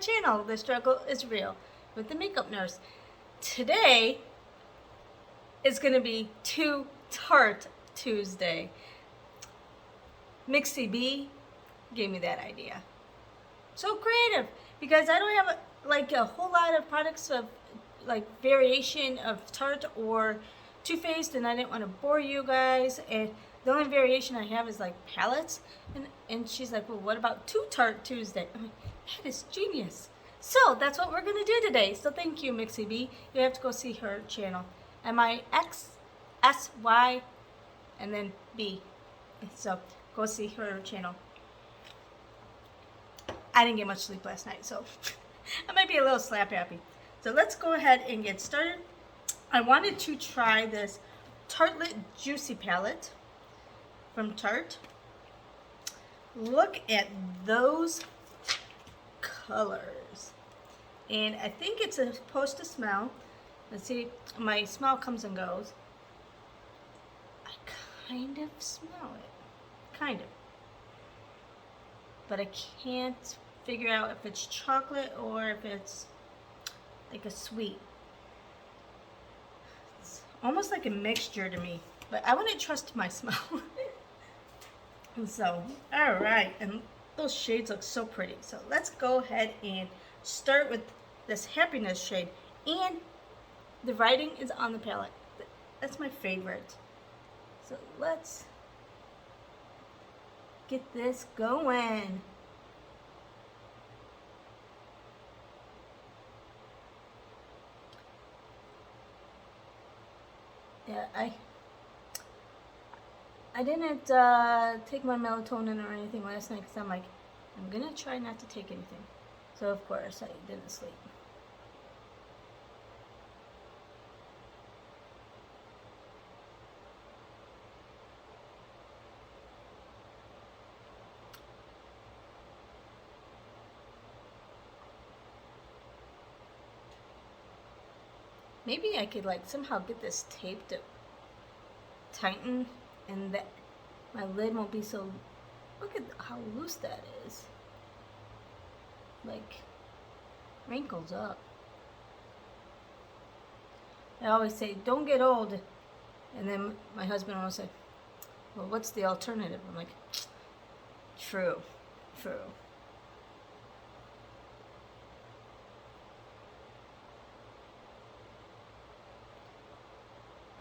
channel. The struggle is real with the makeup nurse. Today is going to be Tarte Tuesday. Mixie B gave me that idea. So creative, because I don't have a whole lot of products of variation of Tarte or Too Faced, and I didn't want to bore you guys. And the only variation I have is palettes. And she's like, well, what about Tarte Tuesday? I'm like, that is genius. So that's what we're gonna do today. So thank you, Mixie B. You have to go see her channel. MIXSY and then B. So go see her channel. I didn't get much sleep last night, so I might be a little slap happy. So let's go ahead and get started. I wanted to try this Tartelette Juicy palette from Tarte. Look at those colors. And I think it's supposed to smell. Let's see, my smell comes and goes. I kind of smell it. Kind of. But I can't figure out if it's chocolate or if it's like a sweet. It's almost like a mixture to me, but I wouldn't trust my smell. And so, all right, and those shades look so pretty. So let's go ahead and start with this happiness shade. And the writing is on the palette. That's my favorite. So let's get this going. Yeah, I didn't take my melatonin or anything last night because I'm like, I'm gonna try not to take anything. So of course I didn't sleep. Maybe I could somehow get this tape to tighten and that my lid won't be so, look at how loose that is. Wrinkles up. I always say, don't get old. And then my husband always say, well, what's the alternative? I'm like, true.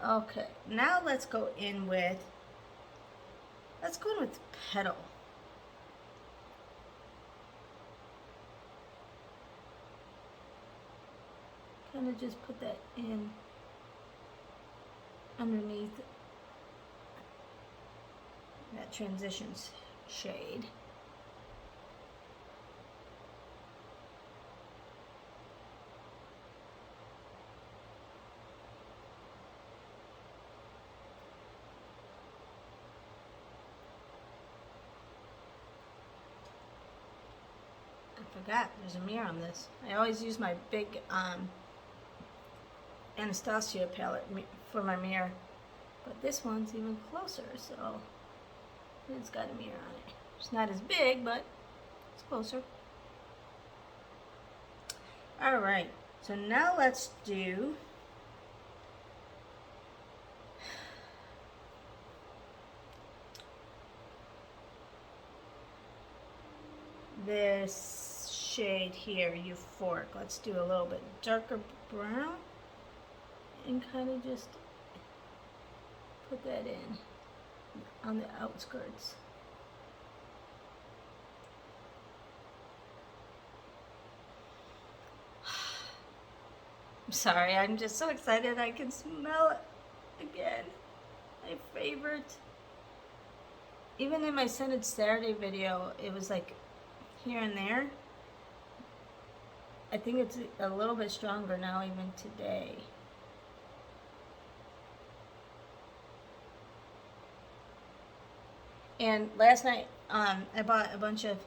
Okay, now let's go in with Petal. Kind of just put that in underneath that transitions shade. Forgot there's a mirror on this. I always use my big Anastasia palette for my mirror, but this one's even closer, so it's got a mirror on it. It's not as big, but it's closer. Alright, so now let's do this shade here, Euphoric. Let's do a little bit darker brown and kind of just put that in on the outskirts. I'm sorry, I'm just so excited I can smell it again. My favorite. Even in my Scented Saturday video, it was here and there. I think it's a little bit stronger now even today. And last night, I bought a bunch of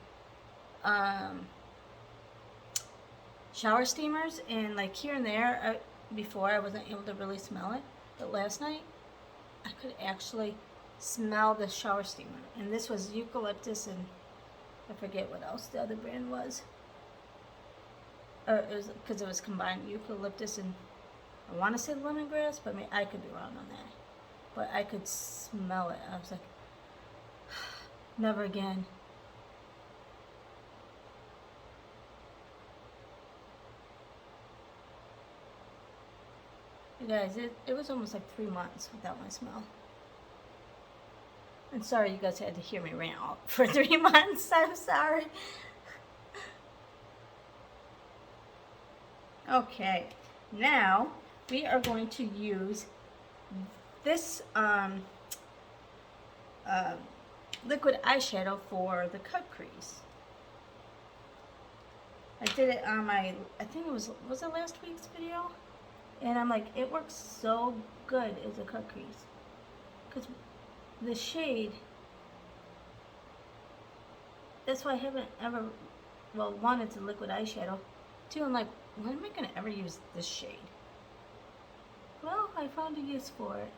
shower steamers, and here and there, before I wasn't able to really smell it, but last night I could actually smell the shower steamer. And this was eucalyptus and I forget what else the other brand was. or it was because it was combined eucalyptus and I want to say lemongrass, but I could be wrong on that. But I could smell it. I was like, never again. You guys, it was almost like 3 months without my smell. And sorry you guys had to hear me rant for 3 months. I'm sorry. Okay, now we are going to use this liquid eyeshadow for the cut crease. I did it on my, I think it was it last week's video? And I'm like, it works so good as a cut crease. Because the shade, that's why I haven't ever, well, one, it's a liquid eyeshadow. Two, I'm like, when am I going to ever use this shade? Well, I found a use for it.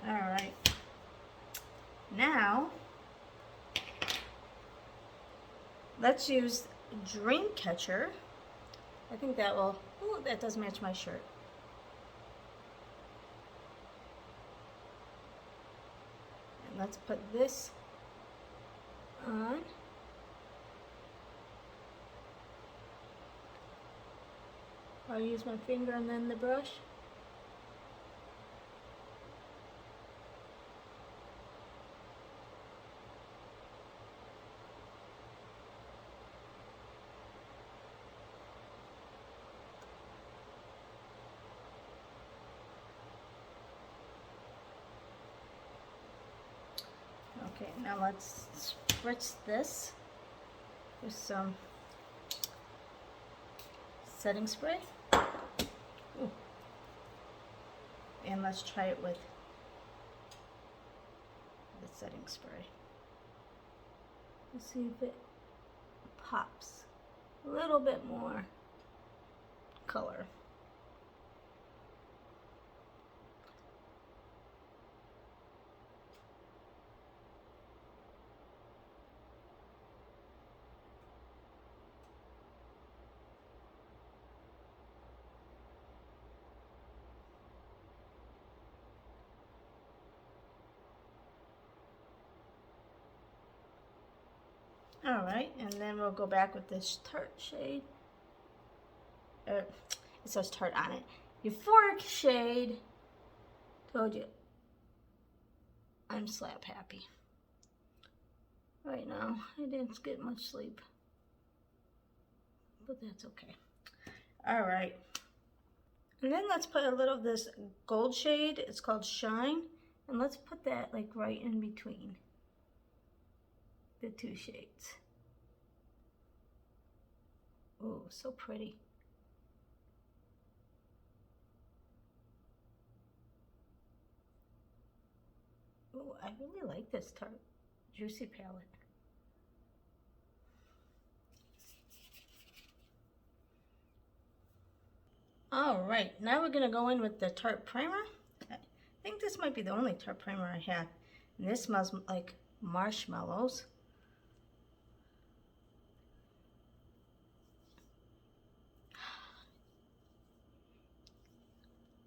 Alright. Now, let's use Dreamcatcher. I think that will, oh, that does match my shirt. And let's put this on. I'll use my finger and then the brush. Okay, now let's spritz this with some setting spray. Ooh. And let's try it with the setting spray. Let's see if it pops a little bit more color. Alright, and then we'll go back with this Tarte shade. It says Tarte on it. Euphoric shade. Told you. I'm slap happy. Right now, I didn't get much sleep. But that's okay. Alright. And then let's put a little of this gold shade. It's called Shine. And let's put that like right in between the two shades. Oh, so pretty. Oh, I really like this Tarte Juicy palette. Alright, now we're going to go in with the Tarte Primer. I think this might be the only Tarte Primer I have. And this smells like marshmallows.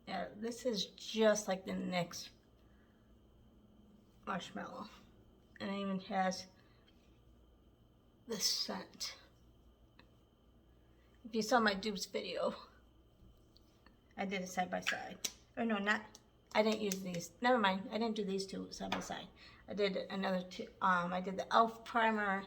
Yeah, this is just like the NYX marshmallow. And it even has the scent. If you saw my dupes video, I did it side by side. Or no, not, I didn't use these. Never mind, I didn't do these two side by side. I did another two, I did the e.l.f. primer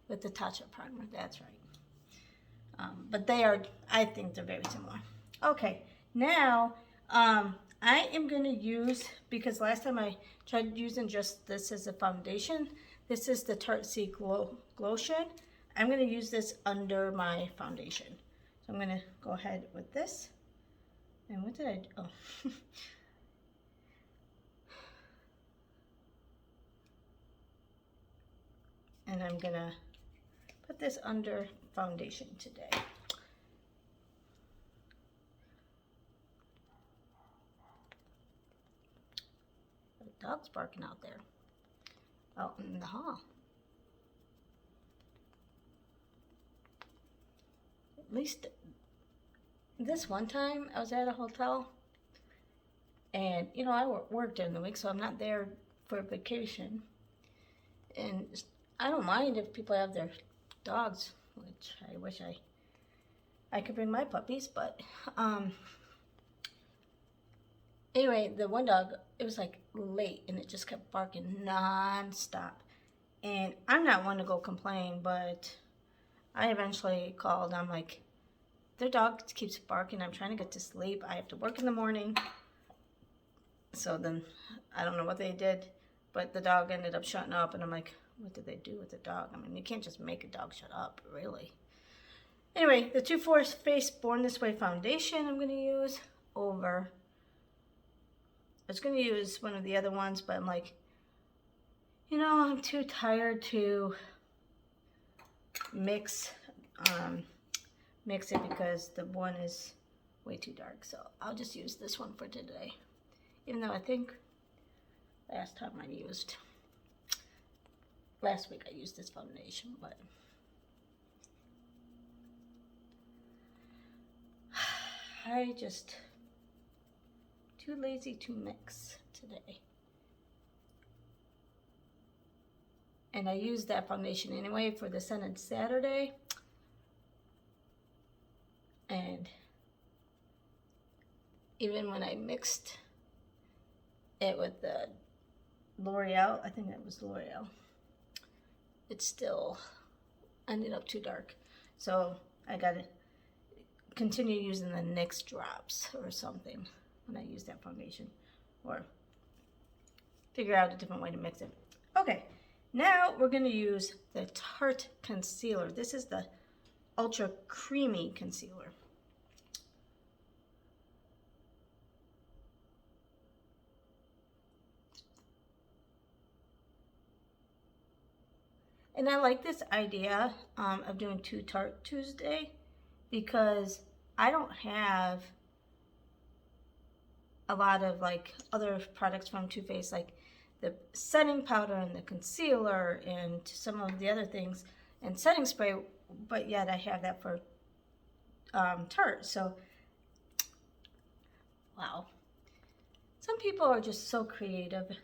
with the Tarte primer, that's right. But they are, I think they're very similar. Okay, now, I am going to use, because last time I tried using just this as a foundation, this is the Tarte Lotion. I'm going to use this under my foundation. So I'm going to go ahead with this. And what did I do? Oh. And I'm going to put this under foundation today. Dog's barking out there. Out in the hall. At least this one time I was at a hotel, and you know, I work during the week, so I'm not there for vacation. And I don't mind if people have their dogs, which I wish I could bring my puppies, but anyway, the one dog, it was like late and it just kept barking non-stop. And I'm not one to go complain, but I eventually called. I'm like, their dog keeps barking. I'm trying to get to sleep. I have to work in the morning. So then I don't know what they did, but the dog ended up shutting up. And I'm like, what did they do with the dog? I mean, you can't just make a dog shut up, really. Anyway, the Too Faced Born This Way foundation I'm going to use over. I was going to use one of the other ones, but I'm like, you know, I'm too tired to mix it because the one is way too dark. So I'll just use this one for today. Even though I think last week I used this foundation, but I just too lazy to mix today. And I used that foundation anyway for the Scented Saturday. And even when I mixed it with the L'Oreal, I think it was L'Oreal, it still ended up too dark. So I gotta continue using the NYX drops or something when I use that foundation, or figure out a different way to mix it. Okay, now we're going to use the Tarte Concealer. This is the Ultra Creamy Concealer. And I like this idea of doing 2 Tarte Tuesday, because I don't have a lot of like other products from Too Faced, like the setting powder and the concealer and some of the other things and setting spray, but yet I have that for Tarte. So wow, some people are just so creative,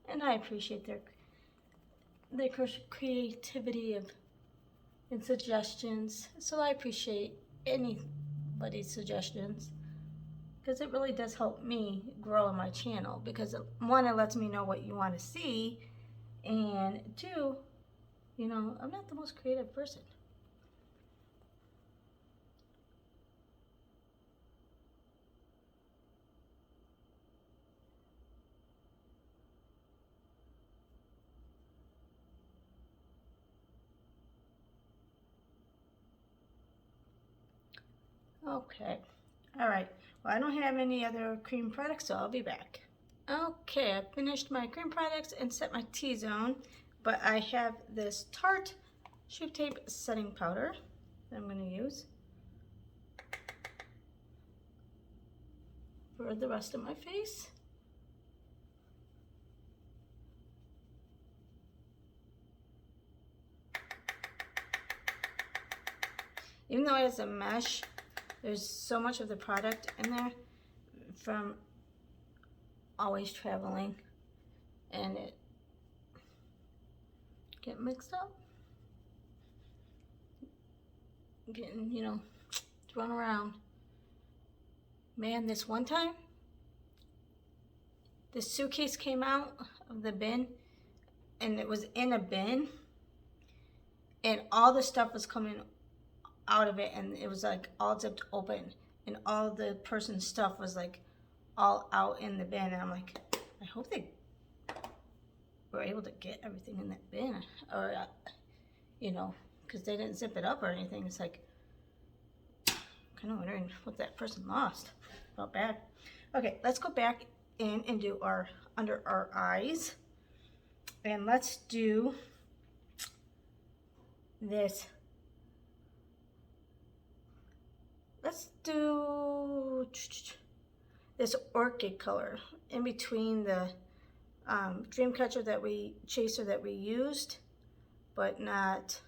and I appreciate their creativity and suggestions. So I appreciate anybody's suggestions, because it really does help me grow in my channel, because one, it lets me know what you want to see, and two, you know, I'm not the most creative person. Okay, all right. Well, I don't have any other cream products, so I'll be back. Okay, I finished my cream products and set my T-zone, but I have this Tarte Shape Tape setting powder that I'm going to use for the rest of my face. Even though it has a mesh, there's so much of the product in there from always traveling, and it get mixed up, getting, you know, thrown around. Man, this one time, the suitcase came out of the bin, and it was in a bin, and all the stuff was coming out of it, and it was like all zipped open, and all the person's stuff was like all out in the bin, and I'm like, I hope they were able to get everything in that bin, or you know, because they didn't zip it up or anything. It's like, kind of wondering what that person lost. Felt bad. Okay, let's go back in and do our under our eyes, and let's do this. Let's do this orchid color in between the dream catcher chaser that we used, but not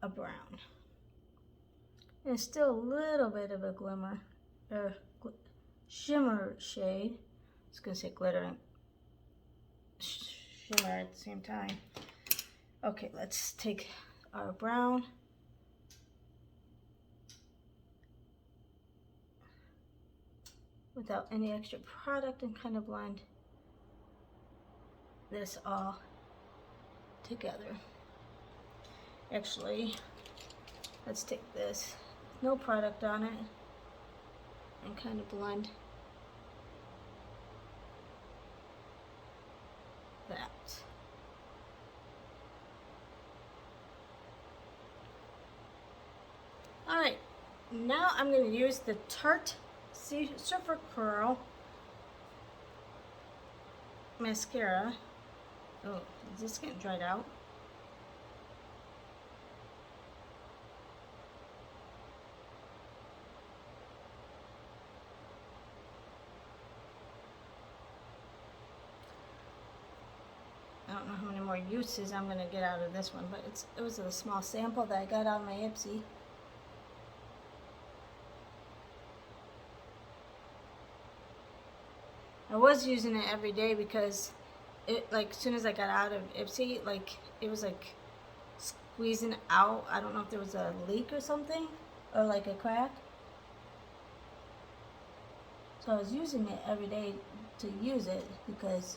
a brown. And it's still a little bit of a glimmer, or shimmer shade. I was gonna say glitter and shimmer at the same time. Okay, let's take our brown. Without any extra product, and kind of blend this all together. Actually, let's take this, no product on it, and kind of blend that. Alright, now I'm going to use the Tarte Surfer Curl mascara. Oh, is this getting dried out? I don't know how many more uses I'm going to get out of this one, but it was a small sample that I got on my Ipsy. I was using it every day because it, like, as soon as I got out of Ipsy, like, it was like squeezing out. I don't know if there was a leak or something, or like a crack. So I was using it every day to use it because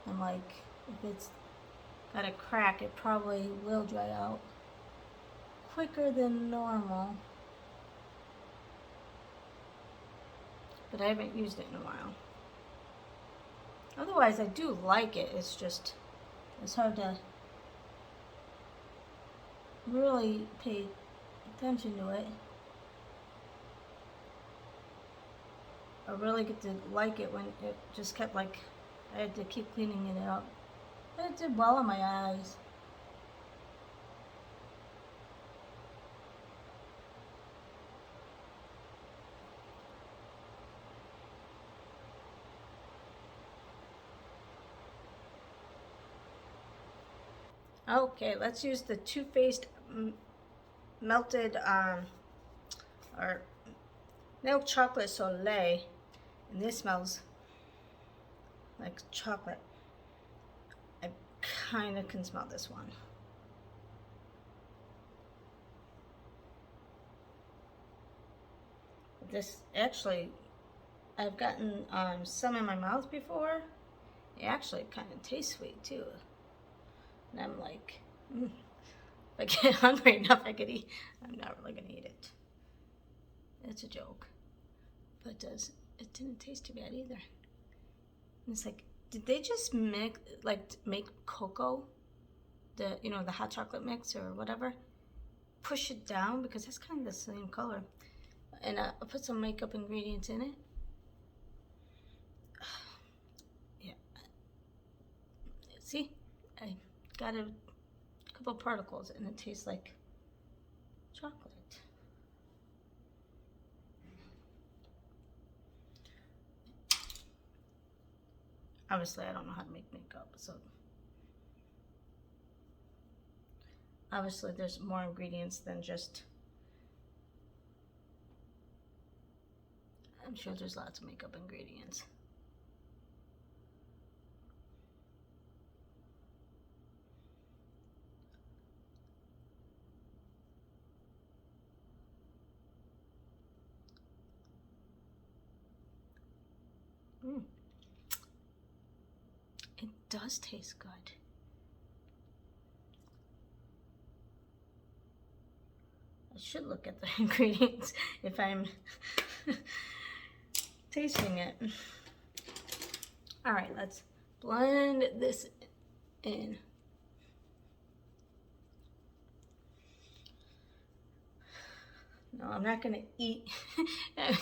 I'm like, if it's got a crack, it probably will dry out quicker than normal. But I haven't used it in a while. Otherwise, I do like it. It's just, it's hard to really pay attention to it. I really get to like it when it just kept like, I had to keep cleaning it up. But it did well on my eyes. Okay, let's use the Too Faced melted or milk chocolate Soleil, and this smells like chocolate. I kind of can smell this one. This actually, I've gotten some in my mouth before. It actually kind of tastes sweet too. And I'm like, if I get hungry enough, I could eat. I'm not really gonna eat it. It's a joke, but it didn't taste too bad either. And it's like, did they just make cocoa, the hot chocolate mix or whatever, push it down, because it's kind of the same color, and I'll put some makeup ingredients in it. Yeah. See, I got a couple particles and it tastes like chocolate. Obviously, I don't know how to make makeup, so obviously there's more ingredients than just, I'm sure there's lots of makeup ingredients. It does taste good. I should look at the ingredients if I'm tasting it. All right, let's blend this in. No, I'm not gonna eat.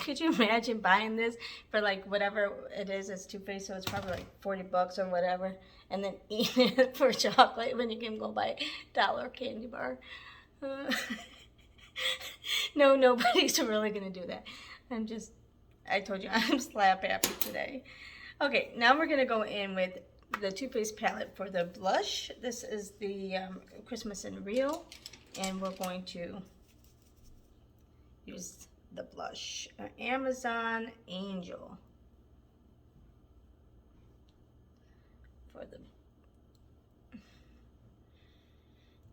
Could you imagine buying this for like whatever it is? It's Too Faced, so it's probably like $40 or whatever, and then eating it for chocolate when you can go buy $1 candy bar. No, nobody's really gonna do that. I'm just I told you I'm slap happy today. Okay, now we're going to go in with the Too Faced palette for the blush. This is the Christmas in Real, and we're going to use the blush. Amazon Angel for the...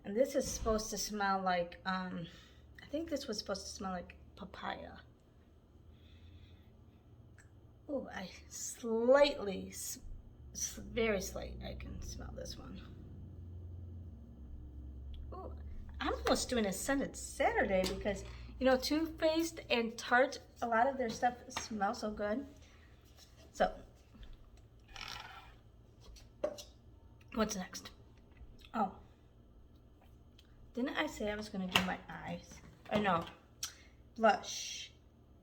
And this is supposed to smell like, I think this was supposed to smell like papaya. Oh, I slightly, very slight, I can smell this one. Oh, I'm almost doing a scented Saturday because, you know, Too Faced and Tarte, a lot of their stuff smells so good. So, what's next? Oh, didn't I say I was going to do my eyes? Oh, no, blush.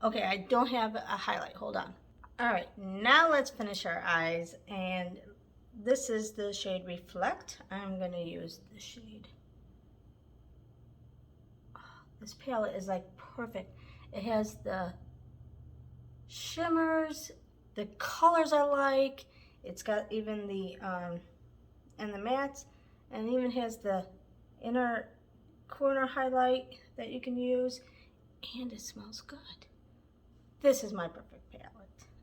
Okay, I don't have a highlight. Hold on. All right, now let's finish our eyes, and this is the shade Reflect. I'm going to use the shade. Oh, this palette is like perfect. It has the shimmers, the colors I like. It's got even the and the mattes, and it even has the inner corner highlight that you can use, and it smells good. This is my perfect palette.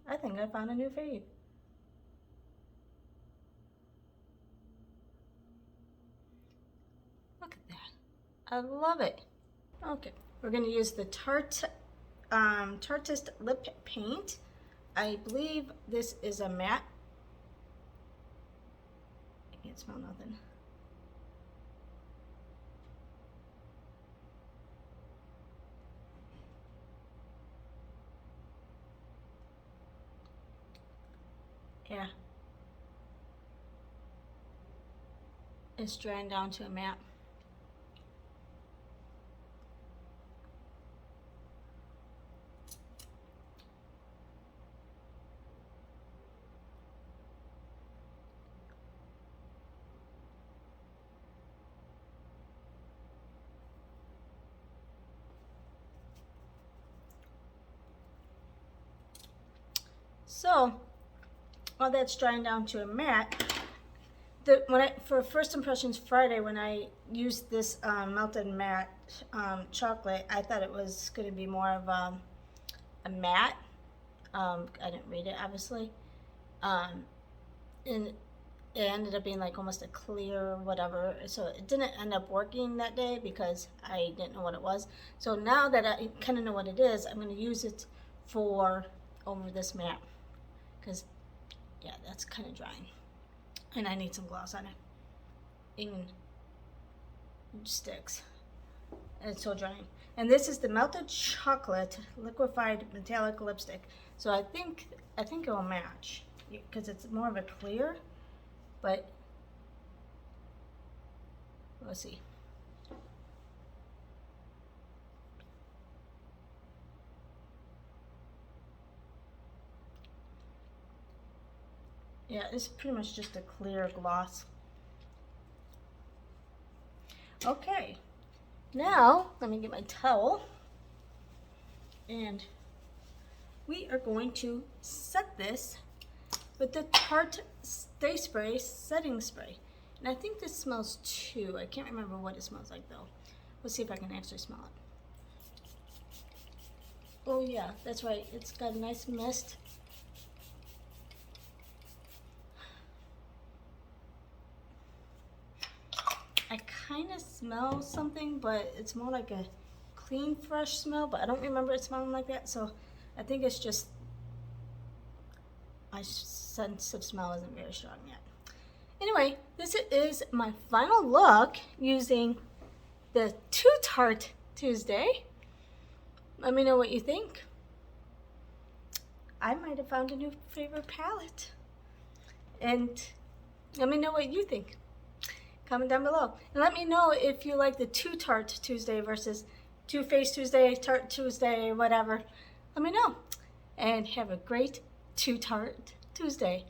I think I found a new fave. Look at that. I love it. Okay, we're going to use the Tarteist Lip Paint. I believe this is a matte. I can't smell nothing. Yeah. It's drying down to a matte. So, while that's drying down to a matte, for First Impressions Friday, when I used this melted matte chocolate, I thought it was going to be more of a matte. I didn't read it, obviously. And it ended up being like almost a clear whatever. So it didn't end up working that day because I didn't know what it was. So now that I kind of know what it is, I'm going to use it for over this matte. Because, yeah, that's kind of drying. And I need some gloss on it. Even sticks. And it's so drying. And this is the Melted Chocolate Liquefied Metallic Lipstick. So I think it will match because it's more of a clear, but let's see. Yeah, it's pretty much just a clear gloss. Okay, now let me get my towel, and we are going to set this with the Tarte Stay Spray Setting Spray. And I think this smells too. I can't remember what it smells like though. Let's see if I can actually smell it. Oh yeah, that's right. It's got a nice mist. I kind of smell something, but it's more like a clean, fresh smell, but I don't remember it smelling like that, so I think it's just my sense of smell isn't very strong yet. Anyway, this is my final look using the Tarte Tuesday. Let me know what you think. I might have found a new favorite palette. And let me know what you think. Comment down below. And let me know if you like the Tarte Tuesday versus Too Faced Tuesday, Tarte Tuesday, whatever. Let me know. And have a great Tarte Tuesday.